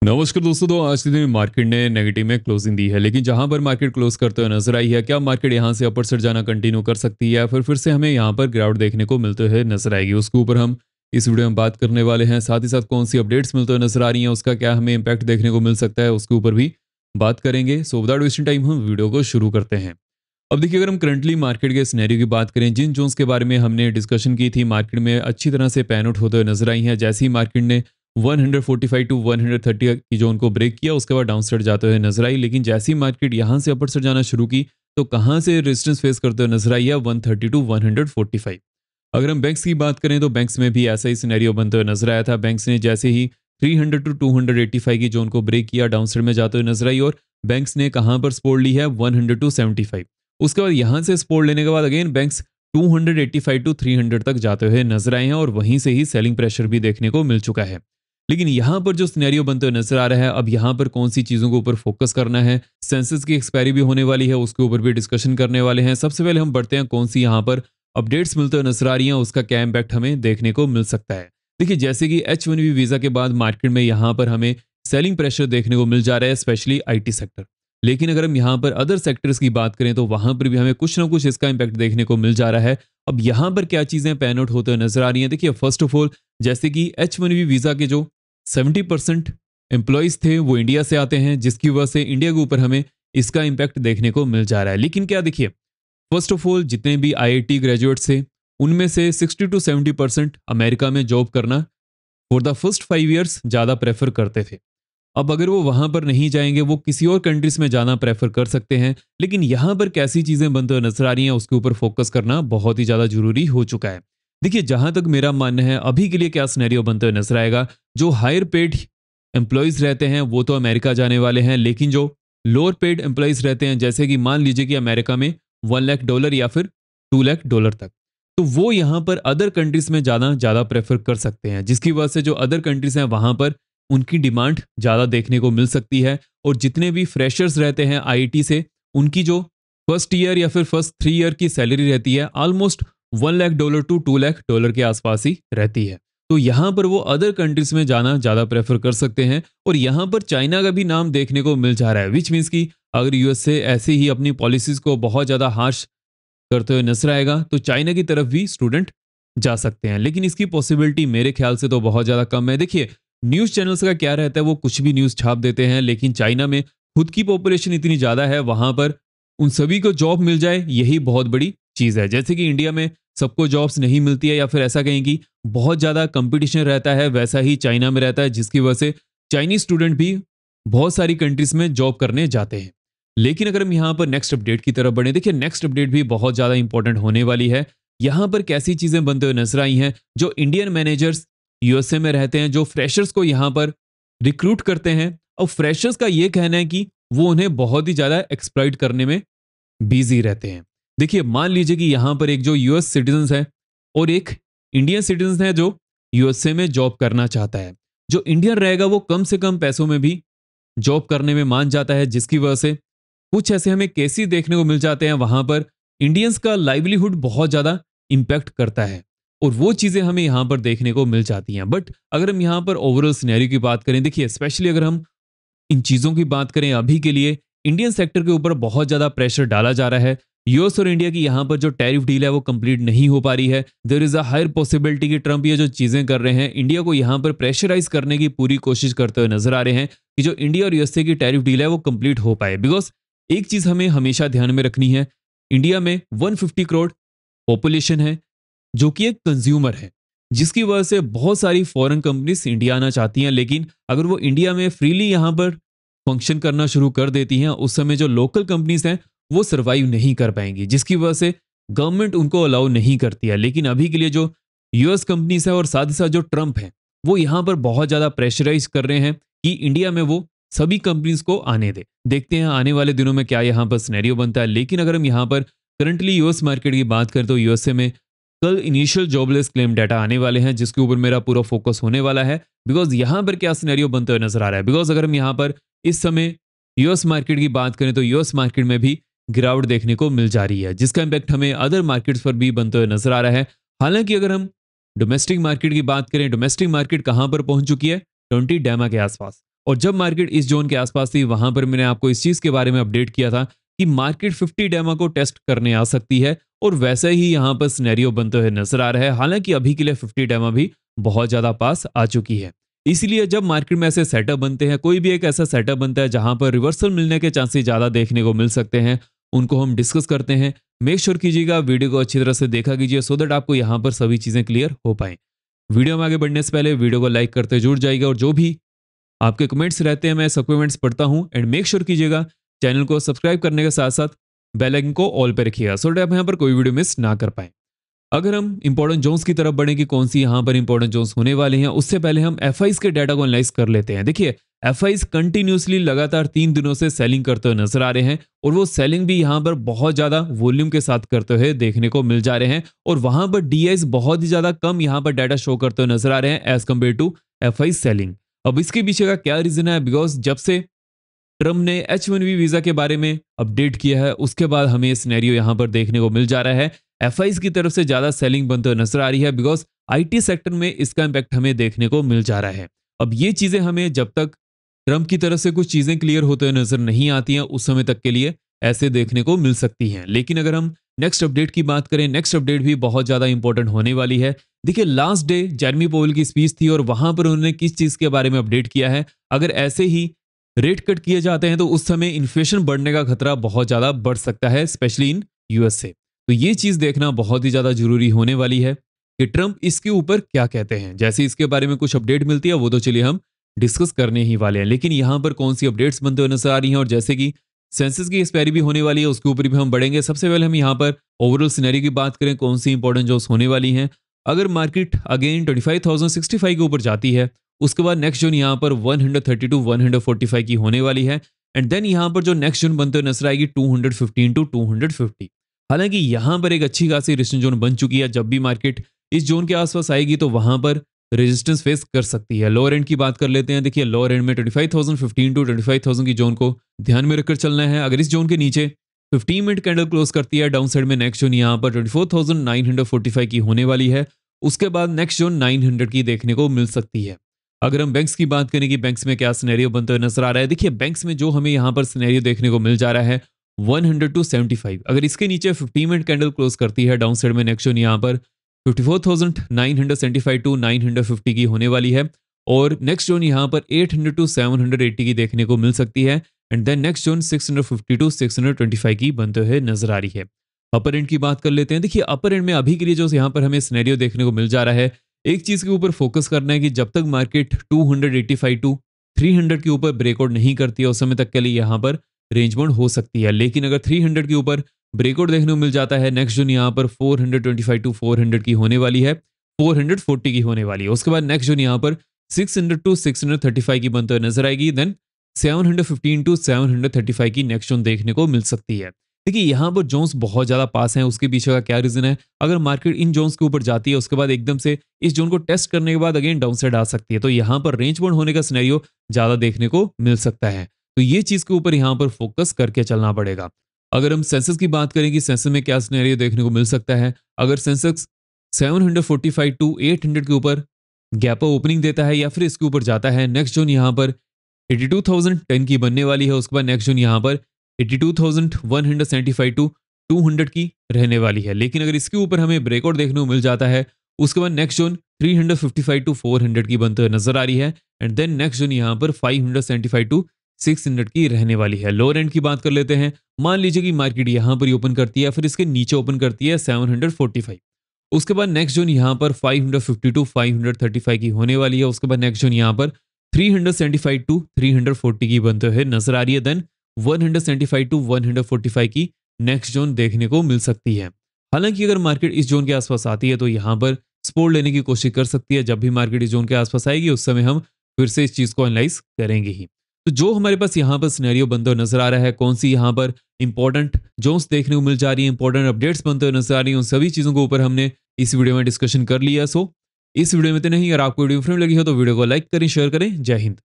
नमस्कार दोस्तों। तो आज के दिन मार्केट ने नेगेटिव में क्लोजिंग दी है, लेकिन जहां पर मार्केट क्लोज करते हुए नजर आई है, क्या मार्केट यहां से अपर साइड जाना कंटिन्यू कर सकती है या फिर से हमें यहां पर गिरावट देखने को मिलते हुए नजर आएगी, उसके ऊपर हम इस वीडियो में बात करने वाले हैं। साथ ही साथ कौन सी अपडेट्स मिलते हुए नजर आ रही हैं, उसका क्या हमें इम्पैक्ट देखने को मिल सकता है, उसके ऊपर भी बात करेंगे। सो विदाउट वेस्टिंग टाइम हम वीडियो को शुरू करते हैं। अब देखिए, अगर हम करंटली मार्केट के सिनेरियो की बात करें, जिन जोन्स के बारे में हमने डिस्कशन की थी मार्केट में अच्छी तरह से पैन आउट होते हुए नजर आई हैं। जैसे ही मार्केट ने 145 टू 130 की जोन को ब्रेक किया, उसके बाद डाउन साइड जाते हुए नजर आई। लेकिन जैसे ही मार्केट यहां से अपर साइड जाना शुरू की, तो कहां से रेजिस्टेंस फेस करते हुए नजर आई है 130 टू 145। अगर हम बैंक्स की बात करें तो बैंक्स में भी ऐसा ही सिनेरियो बनते हुए नजर आया था। बैंक्स ने जैसे ही 300 टू 285 की जोन को ब्रेक किया, डाउन साइड में जाते हुए नजर आई और बैंक्स ने कहां पर सपोर्ट ली है 100 टू 75। उसके बाद यहां से सपोर्ट लेने के बाद अगेन बैंक्स 285 टू 300 तक जाते हुए नजर आए हैं और वहीं से ही सेलिंग प्रेशर भी देखने को मिल चुका है। लेकिन यहां पर जो सिनेरियो बनते हुए नजर आ रहा है, अब यहां पर कौन सी चीजों के ऊपर फोकस करना है। सेंसस की एक्सपायरी भी होने वाली है, उसके ऊपर भी डिस्कशन करने वाले हैं। सबसे पहले हम बढ़ते हैं कौन सी यहां पर अपडेट्स मिलते हुए नजर आ रही हैं, उसका क्या इम्पैक्ट हमें देखने को मिल सकता है। देखिए, जैसे कि H1B वीजा के बाद मार्केट में यहां पर हमें सेलिंग प्रेशर देखने को मिल जा रहा है, स्पेशली IT सेक्टर। लेकिन अगर हम यहाँ पर अदर सेक्टर्स की बात करें तो वहां पर भी हमें कुछ ना कुछ इसका इम्पैक्ट देखने को मिल जा रहा है। अब यहाँ पर क्या चीजें पैन आउट होते हुए नजर आ रही हैं, देखिए फर्स्ट ऑफ ऑल, जैसे कि H1B वीजा के जो 70% एम्प्लॉयज थे वो इंडिया से आते हैं, जिसकी वजह से इंडिया के ऊपर हमें इसका इम्पैक्ट देखने को मिल जा रहा है। लेकिन क्या, देखिए फर्स्ट ऑफ ऑल, जितने भी IIT ग्रेजुएट्स थे उनमें से 60 टू 70% अमेरिका में जॉब करना फॉर द फर्स्ट 5 ईयर्स ज़्यादा प्रेफर करते थे। अब अगर वो वहां पर नहीं जाएंगे, वो किसी और कंट्रीज में जाना प्रेफर कर सकते हैं। लेकिन यहां पर कैसी चीजें बनते हुए नजर आ रही हैं, उसके ऊपर फोकस करना बहुत ही ज्यादा जरूरी हो चुका है। देखिए, जहां तक मेरा मानना है, अभी के लिए क्या सिनेरियो बनते हुए नजर आएगा, जो हायर पेड एम्प्लॉयज रहते हैं वो तो अमेरिका जाने वाले हैं, लेकिन जो लोअर पेड एम्प्लॉयज रहते हैं, जैसे कि मान लीजिए कि अमेरिका में $1 लाख या फिर $2 लाख तक, तो वो यहाँ पर अदर कंट्रीज में जाना ज़्यादा प्रेफर कर सकते हैं, जिसकी वजह से जो अदर कंट्रीज हैं वहाँ पर उनकी डिमांड ज़्यादा देखने को मिल सकती है। और जितने भी फ्रेशर्स रहते हैं IIT से, उनकी जो फर्स्ट ईयर या फिर फर्स्ट 3 ईयर की सैलरी रहती है ऑलमोस्ट $1 लाख टू $2 लाख के आसपास ही रहती है। तो यहाँ पर वो अदर कंट्रीज में जाना ज़्यादा प्रेफर कर सकते हैं। और यहाँ पर चाइना का भी नाम देखने को मिल जा रहा है, विच मीन्स कि अगर USA ऐसे ही अपनी पॉलिसीज को बहुत ज़्यादा हार्श करते हुए नजर आएगा तो चाइना की तरफ भी स्टूडेंट जा सकते हैं। लेकिन इसकी पॉसिबिलिटी मेरे ख्याल से तो बहुत ज़्यादा कम है। देखिए, न्यूज़ चैनल्स का क्या रहता है, वो कुछ भी न्यूज़ छाप देते हैं, लेकिन चाइना में खुद की पॉपुलेशन इतनी ज़्यादा है, वहाँ पर उन सभी को जॉब मिल जाए यही बहुत बड़ी चीज़ है। जैसे कि इंडिया में सबको जॉब्स नहीं मिलती है, या फिर ऐसा कहें कि बहुत ज़्यादा कंपटीशन रहता है, वैसा ही चाइना में रहता है, जिसकी वजह से चाइनीज स्टूडेंट भी बहुत सारी कंट्रीज में जॉब करने जाते हैं। लेकिन अगर हम यहाँ पर नेक्स्ट अपडेट की तरफ बढ़े, देखिए नेक्स्ट अपडेट भी बहुत ज़्यादा इंपॉर्टेंट होने वाली है। यहाँ पर कैसी चीज़ें बनते हुए नजर आई हैं, जो इंडियन मैनेजर्स USA में रहते हैं, जो फ्रेशर्स को यहाँ पर रिक्रूट करते हैं, और फ्रेशर्स का ये कहना है कि वो उन्हें बहुत ही ज़्यादा एक्सप्लॉइट करने में बिजी रहते हैं। देखिए, मान लीजिए कि यहाँ पर एक जो US सिटीजन है और एक इंडियन सिटीजन है जो USA में जॉब करना चाहता है। जो इंडियन रहेगा वो कम से कम पैसों में भी जॉब करने में मान जाता है, जिसकी वजह से कुछ ऐसे हमें केसेस देखने को मिल जाते हैं, वहां पर इंडियंस का लाइवलीहुड बहुत ज़्यादा इम्पैक्ट करता है और वो चीज़ें हमें यहाँ पर देखने को मिल जाती हैं। बट अगर हम यहाँ पर ओवरऑल सिनेरियो की बात करें, देखिए स्पेशली अगर हम इन चीज़ों की बात करें, अभी के लिए इंडियन सेक्टर के ऊपर बहुत ज़्यादा प्रेशर डाला जा रहा है। US और इंडिया की यहाँ पर जो टैरिफ डील है वो कंप्लीट नहीं हो पा रही है। There is a higher possibility कि ट्रंप ये जो चीज़ें कर रहे हैं, इंडिया को यहाँ पर प्रेशराइज करने की पूरी कोशिश करते हुए नजर आ रहे हैं कि जो इंडिया और USA की टैरिफ डील है वो कंप्लीट हो पाए। बिकॉज एक चीज़ हमें हमेशा ध्यान में रखनी है, इंडिया में 150 करोड़ पॉपुलेशन है, जो कि एक कंज्यूमर है, जिसकी वजह से बहुत सारी फॉरेन कंपनीज इंडिया आना चाहती हैं। लेकिन अगर वो इंडिया में फ्रीली यहाँ पर फंक्शन करना शुरू कर देती हैं, उस समय जो लोकल कंपनीज हैं वो सरवाइव नहीं कर पाएंगी, जिसकी वजह से गवर्नमेंट उनको अलाउ नहीं करती है। लेकिन अभी के लिए जो US कंपनीज है और साथ ही साथ जो ट्रंप है, वो यहाँ पर बहुत ज़्यादा प्रेशराइज कर रहे हैं कि इंडिया में वो सभी कंपनीज को आने दे। देखते हैं आने वाले दिनों में क्या यहाँ पर सिनेरियो बनता है। लेकिन अगर हम यहाँ पर करंटली US मार्केट की बात करें तो USA में कल इनिशियल जॉबलेस क्लेम डाटा आने वाले हैं, जिसके ऊपर मेरा पूरा फोकस होने वाला है। बिकॉज यहाँ पर क्या सिनेरियो बनते हुए नजर आ रहा है, बिकॉज अगर हम यहाँ पर इस समय US मार्केट की बात करें तो US मार्केट में भी गिरावट देखने को मिल जा रही है, जिसका इम्पैक्ट हमें अदर मार्केट्स पर भी बनते हुए नजर आ रहा है। हालांकि अगर हम डोमेस्टिक मार्केट की बात करें, डोमेस्टिक मार्केट कहां पर पहुंच चुकी है, 20 डैमा के आसपास, और जब मार्केट इस जोन के आसपास थी वहां पर मैंने आपको इस चीज के बारे में अपडेट किया था कि मार्केट 50 डेमा को टेस्ट करने आ सकती है, और वैसे ही यहाँ पर सिनेरियो बनते हुए नजर आ रहा है। हालांकि अभी के लिए 50 डेमा भी बहुत ज्यादा पास आ चुकी है। इसीलिए जब मार्केट में ऐसे सेटअप बनते हैं, कोई भी एक ऐसा सेटअप बनता है जहां पर रिवर्सल मिलने के चांसेस ज्यादा देखने को मिल सकते हैं, उनको हम डिस्कस करते हैं। मेक श्योर कीजिएगा वीडियो को अच्छी तरह से देखा कीजिए, सो दैट आपको यहाँ पर सभी चीजें क्लियर हो पाए। वीडियो में आगे बढ़ने से पहले वीडियो को लाइक करते जुड़ जाइएगा, और जो भी आपके कमेंट्स रहते हैं मैं सब कमेंट्स पढ़ता हूं। एंड मेक श्योर कीजिएगा चैनल को सब्सक्राइब करने के साथ साथ बेल आइकन को ऑल पे रखिएगा, सो दैट आप यहाँ पर कोई वीडियो मिस ना कर पाए। अगर हम इंपॉर्टेंट जोन्स की तरफ बढ़े कि कौन सी यहाँ पर इंपॉर्टेंट जोन्स होने वाले हैं, उससे पहले हम एफआईज के डाटा को एनालाइज कर लेते हैं। देखिए, एफआईज कंटिन्यूसली लगातार 3 दिनों से सेलिंग करते हुए नजर आ रहे हैं, और वो सेलिंग भी यहाँ पर बहुत ज्यादा वॉल्यूम के साथ करते हुए देखने को मिल जा रहे हैं। और वहां पर डीआईज बहुत ही ज्यादा कम यहाँ पर डाटा शो करते हुए नजर आ रहे हैं as compare to FIIs selling. अब इसके पीछे का क्या रीजन है? बिकॉज जब से ट्रम्प ने H1B वीजा के बारे में अपडेट किया है, उसके बाद हमें ये सिनेरियो यहाँ पर देखने को मिल जा रहा है। एफआईज की तरफ से ज्यादा सेलिंग बनते हुए नजर आ रही है, बिकॉज आईटी सेक्टर में इसका इंपैक्ट हमें देखने को मिल जा रहा है। अब ये चीजें हमें जब तक ट्रम्प की तरफ से कुछ चीजें क्लियर होते हुए नजर नहीं आती हैं, उस समय तक के लिए ऐसे देखने को मिल सकती हैं। लेकिन अगर हम नेक्स्ट अपडेट की बात करें, नेक्स्ट अपडेट भी बहुत ज्यादा इंपॉर्टेंट होने वाली है। देखिए, लास्ट डे जेरेमी पोवेल की स्पीच थी, और वहां पर उन्होंने किस चीज के बारे में अपडेट किया है। अगर ऐसे ही रेट कट किए जाते हैं तो उस समय इन्फ्लेशन बढ़ने का खतरा बहुत ज्यादा बढ़ सकता है, स्पेशली इन यूएस से। तो ये चीज देखना बहुत ही ज्यादा जरूरी होने वाली है कि ट्रम्प इसके ऊपर क्या कहते हैं। जैसे इसके बारे में कुछ अपडेट मिलती है वो तो चलिए हम डिस्कस करने ही वाले हैं, लेकिन यहाँ पर कौन सी अपडेट्स बनते हुए नजर आ रही हैं, और जैसे कि सेंसस की एक्सपायरी भी होने वाली है, उसके ऊपर भी हम बढ़ेंगे। सबसे पहले हम यहाँ पर ओवरऑल सिनेरियो की बात करें, कौन सी इंपॉर्टेंट जॉब्स होने वाली हैं। अगर मार्केट अगेन 25,065 के ऊपर जाती है, उसके बाद नेक्स्ट जोन यहाँ पर 130 टू 145 की होने वाली है। एंड देन यहाँ पर जो नेक्स्ट जोन बनते हुए नजर आएगी 215 टू 250। हालांकि यहाँ पर एक अच्छी खासी रेजिस्टेंस जोन बन चुकी है। जब भी मार्केट इस जोन के आसपास आएगी तो वहां पर रेजिस्टेंस फेस कर सकती है। लोअर एंड की बात कर लेते हैं। देखिए, लोअर एंड में 25,015 टू 25,000 की जोन को ध्यान में रखकर चलना है। अगर इस जोन के नीचे 15 मिनट कैंडल क्लोज करती है डाउन साइड में, नेक्स्ट जोन यहाँ पर 24,945 की होने वाली है। उसके बाद नेक्स्ट जोन 900 की देखने को मिल सकती है। अगर हम बैंक्स की बात करें कि बैंक्स में क्या सिनेरियो बनते हुए नजर आ रहा है, देखिए बैंक्स में जो हमें यहाँ पर सिनेरियो देखने को मिल जा रहा है 100 टू 75। अगर इसके नीचे 15 मिनट कैंडल क्लोज करती है डाउन साइड में, नेक्स्ट जोन यहाँ पर 54,975 टू 950 की होने वाली है, और नेक्स्ट जोन यहाँ पर 800 टू 780 की देखने को मिल सकती है। And then next zone 650 to 625 की बनते हुए नजर आ रही है। अपर एंड की बात कर लेते हैं। देखिए, अपर एंड में अभी के लिए जो यहाँ पर हमें सिनेरियो देखने को मिल जा रहा है, एक चीज के ऊपर फोकस करना है कि जब तक मार्केट 285 टू 300 के ऊपर ब्रेकआउट नहीं करती है, उस समय तक के लिए यहाँ पर रेंज बाउंड हो सकती है। लेकिन अगर 300 के ऊपर ब्रेकआउट देखने को मिल जाता है, नेक्स्ट जोन यहाँ पर 425 टू 400 की होने वाली है, 440 की होने वाली है। उसके बाद नेक्स्ट जोन यहाँ पर 600 टू 635 की बनते हुए नजर आएगी। देन 715 टू 735 की नेक्स्ट जोन देखने को मिल सकती है। देखिए, यहाँ पर जोन्स बहुत ज्यादा पास हैं। उसके पीछे का क्या रीजन है? अगर मार्केट इन जोन्स के ऊपर जाती है, उसके बाद एकदम से इस जोन को टेस्ट करने के बाद अगेन डाउन साइड आ सकती है, तो यहाँ पर रेंज बाउंड होने का सिनेरियो ज्यादा देखने को मिल सकता है। तो ये चीज के ऊपर यहाँ पर फोकस करके चलना पड़ेगा। अगर हम सेंसेक्स की बात करें कि सेंसेक्स में क्या सिनेरियो देखने को मिल सकता है, अगर सेंसेक्स 745 टू 800 के ऊपर गैप ओपनिंग देता है या फिर इसके ऊपर जाता है, नेक्स्ट जोन यहाँ पर 82,010 की बनने वाली है। उसके बाद नेक्स्ट जोन यहाँ पर 82,175 टू 200 की रहने वाली है। लेकिन अगर इसके ऊपर हमें ब्रेकआउट देखने को मिल जाता है, उसके बाद नेक्स्ट जोन 355 टू 400 की बनते हुए नजर आ रही है। एंड देन नेक्स्ट जोन यहाँ पर 575 टू 600 की रहने वाली है। लोअर एंड की बात कर लेते हैं। मान लीजिए कि मार्केट यहाँ पर ओपन करती है, फिर इसके नीचे ओपन करती है 745। उसके बाद नेक्स्ट जोन यहाँ पर 550 टू 535 की होने वाली है। उसके बाद नेक्स्ट जोन यहाँ पर 375 टू 340 की बनते हुए नजर आ रही है। देन 175 टू 145 की नेक्स्ट जोन देखने को मिल सकती है। हालांकि अगर मार्केट इस जोन के आसपास आती है तो यहाँ पर सपोर्ट लेने की कोशिश कर सकती है। जब भी मार्केट इस जोन के आसपास आएगी उस समय हम फिर से इस चीज को एनालाइज करेंगे ही। तो जो हमारे पास यहाँ पर सिनेरियो बनते हुए नजर आ रहा है, कौन सी यहाँ पर इंपॉर्टेंट जोन्स देखने को मिल जा रही है, इंपॉर्टेंट अपडेट्स बनते हुए नजर आ रही है, उन सभी चीजों के ऊपर हमने इस वीडियो में डिस्कशन कर लिया। सो इस वीडियो में तो नहीं, अगर आपको वीडियो फ्रेंड लगी हो तो वीडियो को लाइक करें, शेयर करें। जय हिंद।